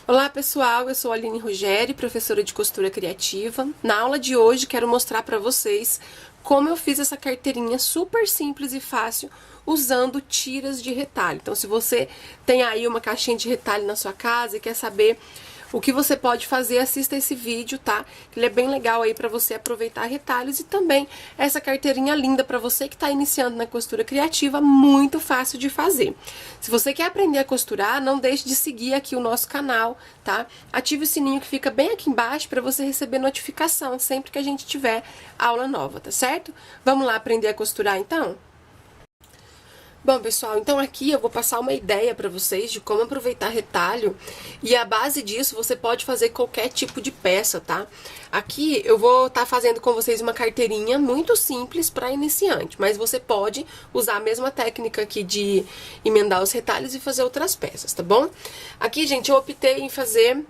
Olá pessoal, eu sou a Aline Ruggeri, professora de costura criativa. Na aula de hoje quero mostrar para vocês como eu fiz essa carteirinha super simples e fácil usando tiras de retalho. Então se você tem aí uma caixinha de retalho na sua casa e quer saber o que você pode fazer, assista esse vídeo, tá? Ele é bem legal aí para você aproveitar retalhos e também essa carteirinha linda para você que está iniciando na costura criativa, muito fácil de fazer. Se você quer aprender a costurar, não deixe de seguir aqui o nosso canal, tá? Ative o sininho que fica bem aqui embaixo para você receber notificação sempre que a gente tiver aula nova, tá certo? Vamos lá aprender a costurar então? Bom, pessoal, então aqui eu vou passar uma ideia para vocês de como aproveitar retalho e a base disso você pode fazer qualquer tipo de peça, tá? Aqui eu vou estar fazendo com vocês uma carteirinha muito simples para iniciante, mas você pode usar a mesma técnica aqui de emendar os retalhos e fazer outras peças, tá bom? Aqui, gente, eu optei em fazer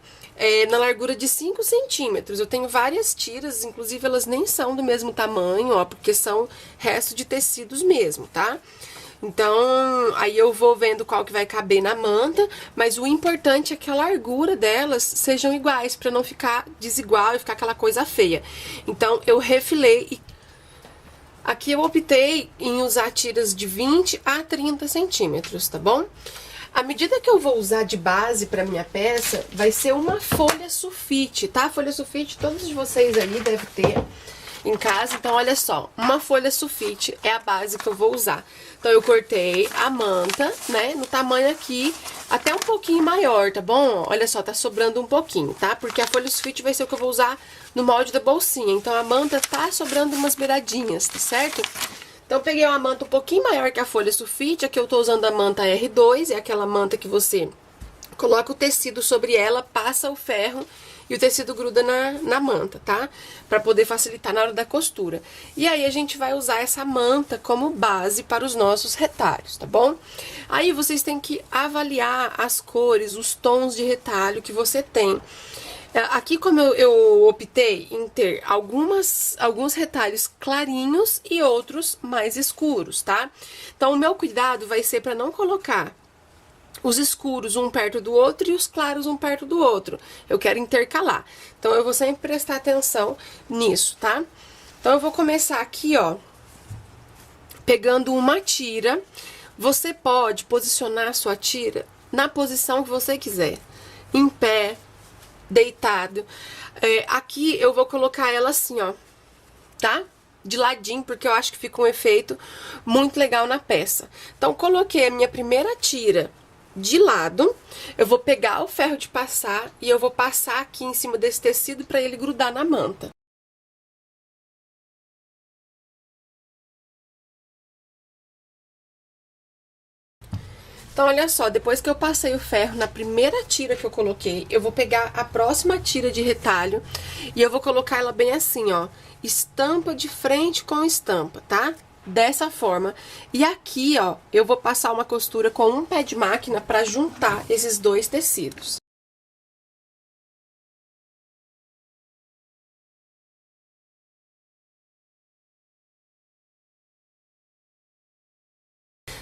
na largura de 5 centímetros. Eu tenho várias tiras, inclusive elas nem são do mesmo tamanho, ó, porque são resto de tecidos mesmo, tá? Então, aí eu vou vendo qual que vai caber na manta, mas o importante é que a largura delas sejam iguais, para não ficar desigual e ficar aquela coisa feia. Então, eu refilei e aqui eu optei em usar tiras de 20 a 30 centímetros, tá bom? A medida que eu vou usar de base para minha peça vai ser uma folha sulfite, tá? Folha sulfite todos de vocês aí devem ter em casa. Então, olha só, uma folha sulfite é a base que eu vou usar. Então, eu cortei a manta, né, no tamanho aqui, até um pouquinho maior, tá bom? Olha só, tá sobrando um pouquinho, tá? Porque a folha sulfite vai ser o que eu vou usar no molde da bolsinha. Então, a manta tá sobrando umas beiradinhas, tá certo? Então, eu peguei uma manta um pouquinho maior que a folha sulfite. Aqui eu tô usando a manta R2, é aquela manta que você coloca o tecido sobre ela, passa o ferro e o tecido gruda na manta, tá? Pra poder facilitar na hora da costura. E aí a gente vai usar essa manta como base para os nossos retalhos, tá bom? Aí vocês têm que avaliar as cores, os tons de retalho que você tem. Aqui, como eu optei em ter alguns retalhos clarinhos e outros mais escuros, tá? Então, o meu cuidado vai ser para não colocar os escuros um perto do outro e os claros um perto do outro. Eu quero intercalar. Então, eu vou sempre prestar atenção nisso, tá? Então, eu vou começar aqui, ó, pegando uma tira. Você pode posicionar a sua tira na posição que você quiser. Em pé, deitado. Aqui eu vou colocar ela assim, ó, tá? De ladinho, porque eu acho que fica um efeito muito legal na peça. Então, coloquei a minha primeira tira de lado, eu vou pegar o ferro de passar e eu vou passar aqui em cima desse tecido para ele grudar na manta. Então, olha só, depois que eu passei o ferro na primeira tira que eu coloquei, eu vou pegar a próxima tira de retalho e eu vou colocar ela bem assim, ó, estampa de frente com estampa, tá? Dessa forma. E aqui, ó, eu vou passar uma costura com um pé de máquina para juntar esses dois tecidos.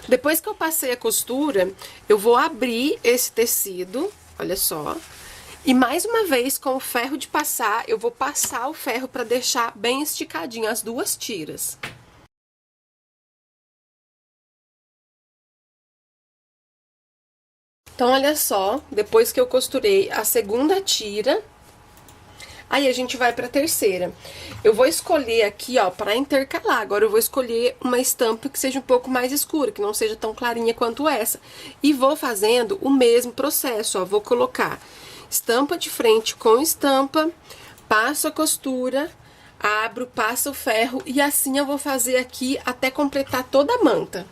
Depois que eu passei a costura, eu vou abrir esse tecido, olha só. E mais uma vez, com o ferro de passar, eu vou passar o ferro para deixar bem esticadinho as duas tiras. Então, olha só, depois que eu costurei a segunda tira, aí a gente vai pra terceira. Eu vou escolher aqui, ó, pra intercalar. Agora eu vou escolher uma estampa que seja um pouco mais escura, que não seja tão clarinha quanto essa. E vou fazendo o mesmo processo, ó. Vou colocar estampa de frente com estampa, passo a costura, abro, passo o ferro e assim eu vou fazer aqui até completar toda a manta.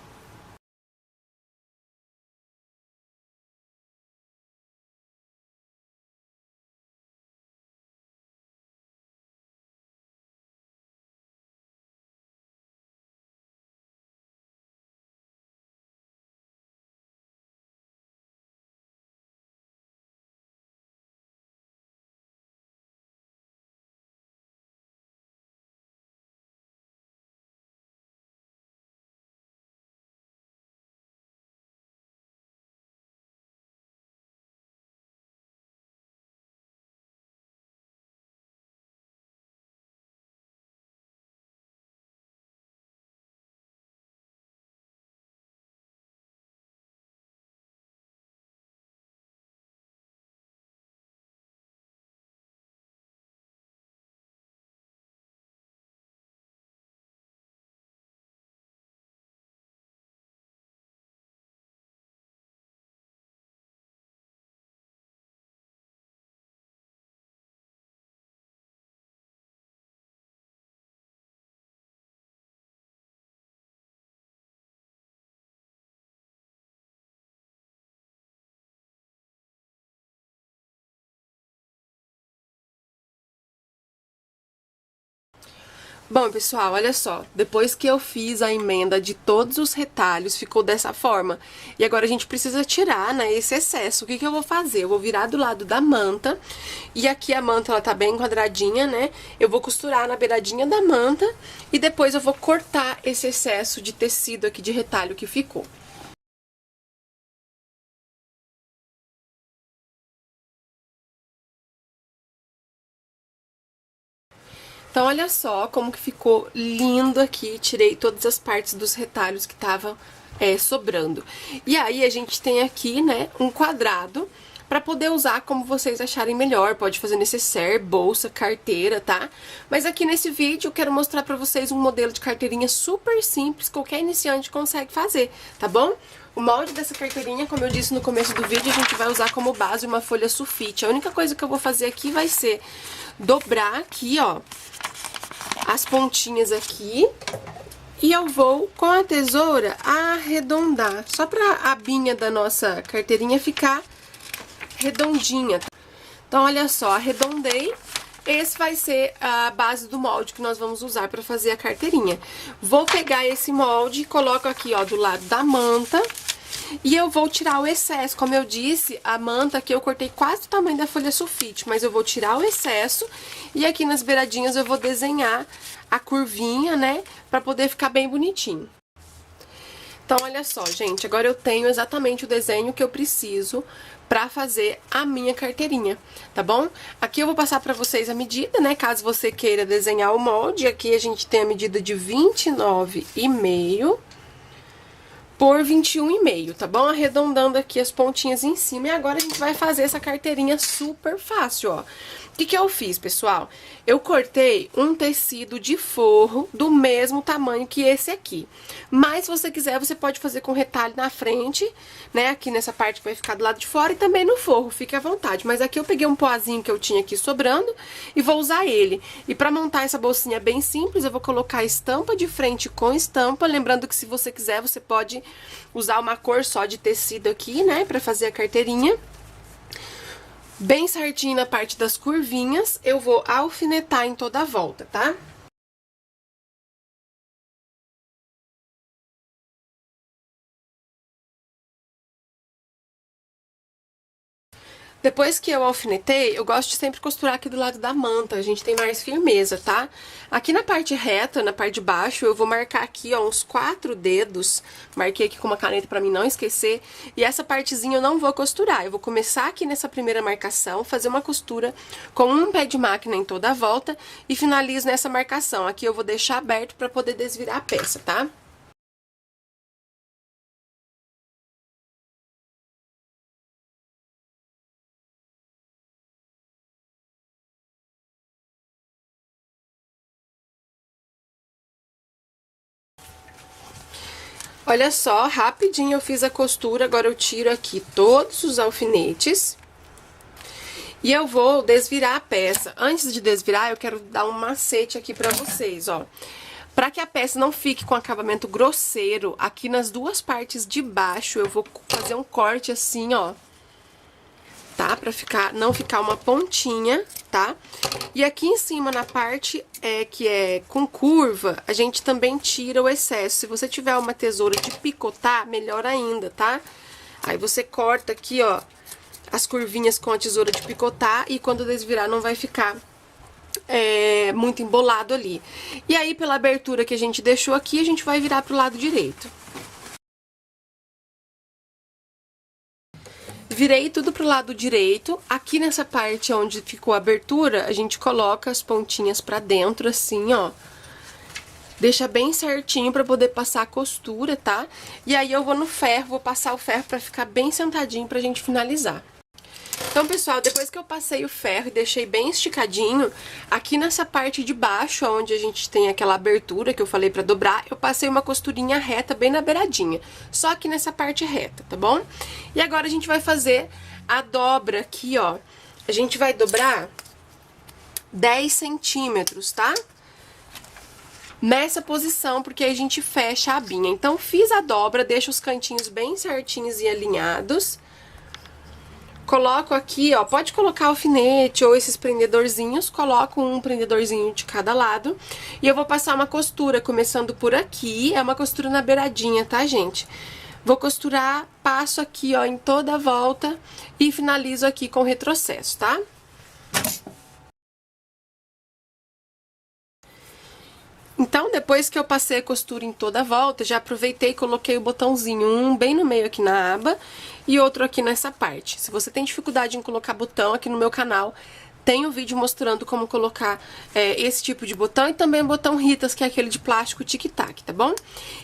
Bom, pessoal, olha só, depois que eu fiz a emenda de todos os retalhos, ficou dessa forma. E agora a gente precisa tirar, né, esse excesso. O que que eu vou fazer? Eu vou virar do lado da manta, e aqui a manta, ela tá bem quadradinha, né? Eu vou costurar na beiradinha da manta, e depois eu vou cortar esse excesso de tecido aqui de retalho que ficou. Então, olha só como que ficou lindo aqui. Tirei todas as partes dos retalhos que estavam sobrando. E aí, a gente tem aqui, né, um quadrado pra poder usar como vocês acharem melhor. Pode fazer necessaire, bolsa, carteira, tá? Mas aqui nesse vídeo eu quero mostrar pra vocês um modelo de carteirinha super simples, qualquer iniciante consegue fazer, tá bom? O molde dessa carteirinha, como eu disse no começo do vídeo, a gente vai usar como base uma folha sulfite. A única coisa que eu vou fazer aqui vai ser dobrar aqui, ó, as pontinhas aqui, e eu vou, com a tesoura, arredondar, só pra a abinha da nossa carteirinha ficar redondinha. Então, olha só, arredondei. Esse vai ser a base do molde que nós vamos usar pra fazer a carteirinha. Vou pegar esse molde, coloco aqui, ó, do lado da manta, e eu vou tirar o excesso. Como eu disse, a manta aqui eu cortei quase o tamanho da folha sulfite, mas eu vou tirar o excesso e aqui nas beiradinhas eu vou desenhar a curvinha, né, pra poder ficar bem bonitinho. Então, olha só, gente, agora eu tenho exatamente o desenho que eu preciso pra fazer a minha carteirinha, tá bom? Aqui eu vou passar pra vocês a medida, né, caso você queira desenhar o molde. Aqui a gente tem a medida de 29,5 por 21,5, tá bom? Arredondando aqui as pontinhas em cima. E agora a gente vai fazer essa carteirinha super fácil, ó. O que que eu fiz, pessoal? Eu cortei um tecido de forro do mesmo tamanho que esse aqui. Mas, se você quiser, você pode fazer com retalho na frente, né? Aqui nessa parte que vai ficar do lado de fora e também no forro, fique à vontade. Mas aqui eu peguei um poazinho que eu tinha aqui sobrando e vou usar ele. E pra montar essa bolsinha bem simples, eu vou colocar a estampa de frente com estampa. Lembrando que se você quiser, você pode usar uma cor só de tecido aqui, né? Pra fazer a carteirinha. Bem certinho na parte das curvinhas, eu vou alfinetar em toda a volta, tá? Depois que eu alfinetei, eu gosto de sempre costurar aqui do lado da manta, a gente tem mais firmeza, tá? Aqui na parte reta, na parte de baixo, eu vou marcar aqui, ó, uns 4 dedos. Marquei aqui com uma caneta pra mim não esquecer. E essa partezinha eu não vou costurar, eu vou começar aqui nessa primeira marcação, fazer uma costura com um pé de máquina em toda a volta e finalizo nessa marcação. Aqui eu vou deixar aberto pra poder desvirar a peça, tá? Olha só, rapidinho eu fiz a costura, agora eu tiro aqui todos os alfinetes. E eu vou desvirar a peça. Antes de desvirar, eu quero dar um macete aqui pra vocês, ó. Pra que a peça não fique com acabamento grosseiro, aqui nas duas partes de baixo, eu vou fazer um corte assim, ó. Tá? Pra não ficar uma pontinha, tá? E aqui em cima, na parte que é com curva, a gente também tira o excesso. Se você tiver uma tesoura de picotar, melhor ainda, tá? Aí você corta aqui, ó, as curvinhas com a tesoura de picotar e quando desvirar não vai ficar muito embolado ali. E aí, pela abertura que a gente deixou aqui, a gente vai virar pro lado direito. Virei tudo pro lado direito. Aqui nessa parte onde ficou a abertura, a gente coloca as pontinhas pra dentro, assim, ó. Deixa bem certinho pra poder passar a costura, tá? E aí eu vou no ferro, vou passar o ferro pra ficar bem sentadinho pra gente finalizar. Então, pessoal, depois que eu passei o ferro e deixei bem esticadinho, aqui nessa parte de baixo, onde a gente tem aquela abertura que eu falei pra dobrar, eu passei uma costurinha reta bem na beiradinha. Só aqui nessa parte reta, tá bom? E agora a gente vai fazer a dobra aqui, ó. A gente vai dobrar 10 centímetros, tá? Nessa posição, porque aí a gente fecha a abinha. Então, fiz a dobra, deixo os cantinhos bem certinhos e alinhados. Coloco aqui, ó, pode colocar alfinete ou esses prendedorzinhos, coloco um prendedorzinho de cada lado. E eu vou passar uma costura, começando por aqui, é uma costura na beiradinha, tá, gente? Vou costurar, passo aqui, ó, em toda a volta e finalizo aqui com retrocesso, tá? Então, depois que eu passei a costura em toda a volta, já aproveitei e coloquei o botãozinho, um bem no meio aqui na aba e outro aqui nessa parte. Se você tem dificuldade em colocar botão, aqui no meu canal tem um vídeo mostrando como colocar esse tipo de botão e também o botão Ritas, que é aquele de plástico tic-tac, tá bom?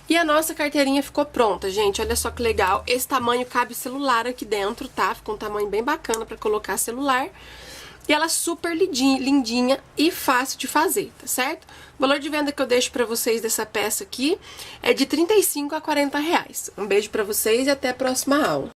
E a nossa carteirinha ficou pronta, gente, olha só que legal. Esse tamanho cabe celular aqui dentro, tá? Ficou um tamanho bem bacana pra colocar celular. E ela é super lindinha e fácil de fazer, tá certo? O valor de venda que eu deixo pra vocês dessa peça aqui é de R$ 35 a R$ 40. Um beijo pra vocês e até a próxima aula.